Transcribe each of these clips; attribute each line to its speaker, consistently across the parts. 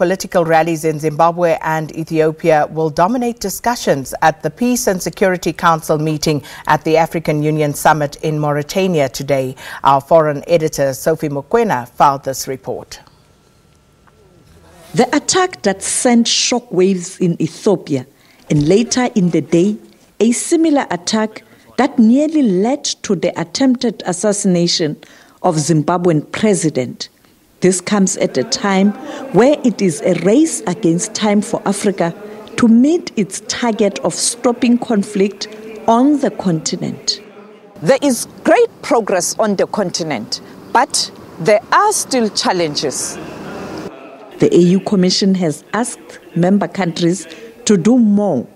Speaker 1: political rallies in Zimbabwe and Ethiopia will dominate discussions at the Peace and Security Council meeting at the African Union Summit in Mauritania today. Our foreign editor, Sophie Mokoena, filed this report.
Speaker 2: The attack that sent shockwaves in Ethiopia, and later in the day, a similar attack that nearly led to the attempted assassination of Zimbabwean president. This comes at a time where it is a race against time for Africa to meet its target of stopping conflict on the continent.
Speaker 3: There is great progress on the continent, but there are still challenges.
Speaker 2: The AU Commission has asked member countries to do more.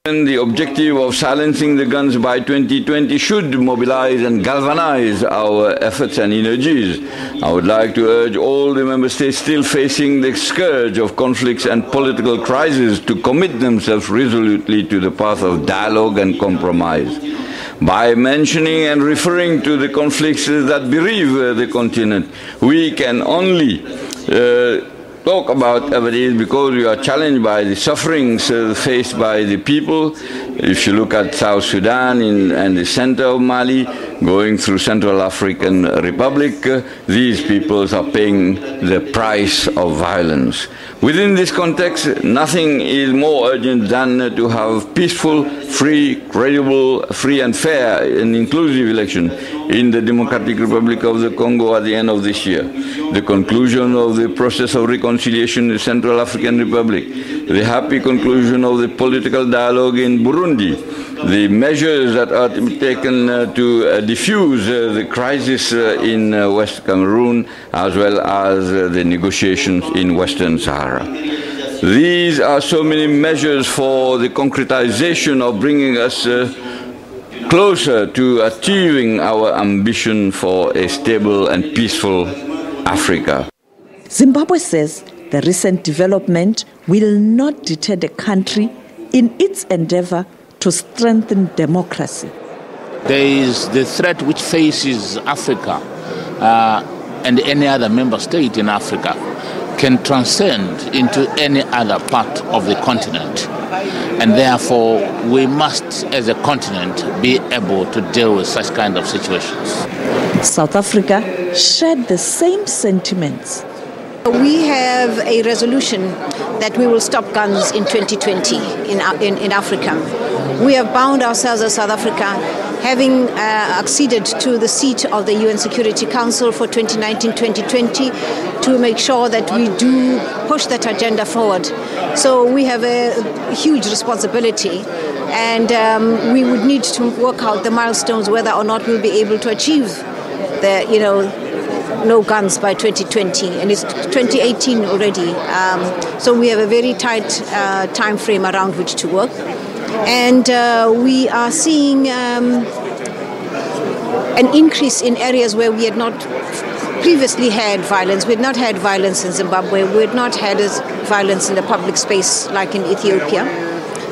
Speaker 4: And the objective of silencing the guns by 2020 should mobilize and galvanize our efforts and energies. I would like to urge all the member states still facing the scourge of conflicts and political crises to commit themselves resolutely to the path of dialogue and compromise. By mentioning and referring to the conflicts that bereave the continent, we can only talk about what it is because we are challenged by the sufferings faced by the people. If you look at South Sudan and the center of Mali, going through Central African Republic, these peoples are paying the price of violence. Within this context, nothing is more urgent than to have peaceful, free, credible, free and fair and inclusive election in the Democratic Republic of the Congo at the end of this year. The conclusion of the process of reconciliation in the Central African Republic, the happy conclusion of the political dialogue in Burundi, the measures that are to be taken to diffuse the crisis in West Cameroon, as well as the negotiations in Western Sahara. These are so many measures for the concretization of bringing us closer to achieving our ambition for a stable and peaceful Africa.
Speaker 2: Zimbabwe says the recent development will not deter the country in its endeavor to strengthen democracy.
Speaker 5: There is the threat which faces Africa and any other member state in Africa can transcend into any other part of the continent. And therefore, we must, as a continent, be able to deal with such kind of situations.
Speaker 2: South Africa shared the same sentiments.
Speaker 6: We have a resolution that we will stop guns in 2020 in Africa. We have bound ourselves as South Africa, having acceded to the seat of the UN Security Council for 2019-2020 to make sure that we do push that agenda forward. So we have a huge responsibility, and we would need to work out the milestones whether or not we'll be able to achieve the, no guns by 2020, and it's 2018 already. So we have a very tight time frame around which to work. And we are seeing an increase in areas where we had not previously had violence. We had not had violence in Zimbabwe. We had not had violence in the public space like in Ethiopia.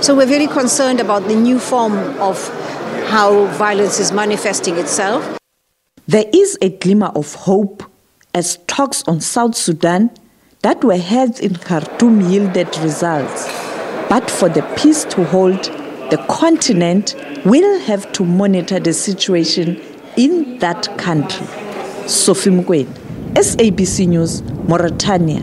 Speaker 6: So we're very concerned about the new form of how violence is manifesting itself.
Speaker 2: There is a glimmer of hope as talks on South Sudan that were held in Khartoum yielded results. But for the peace to hold, the continent will have to monitor the situation in that country. Sophie Mokoena, SABC News, Mauritania.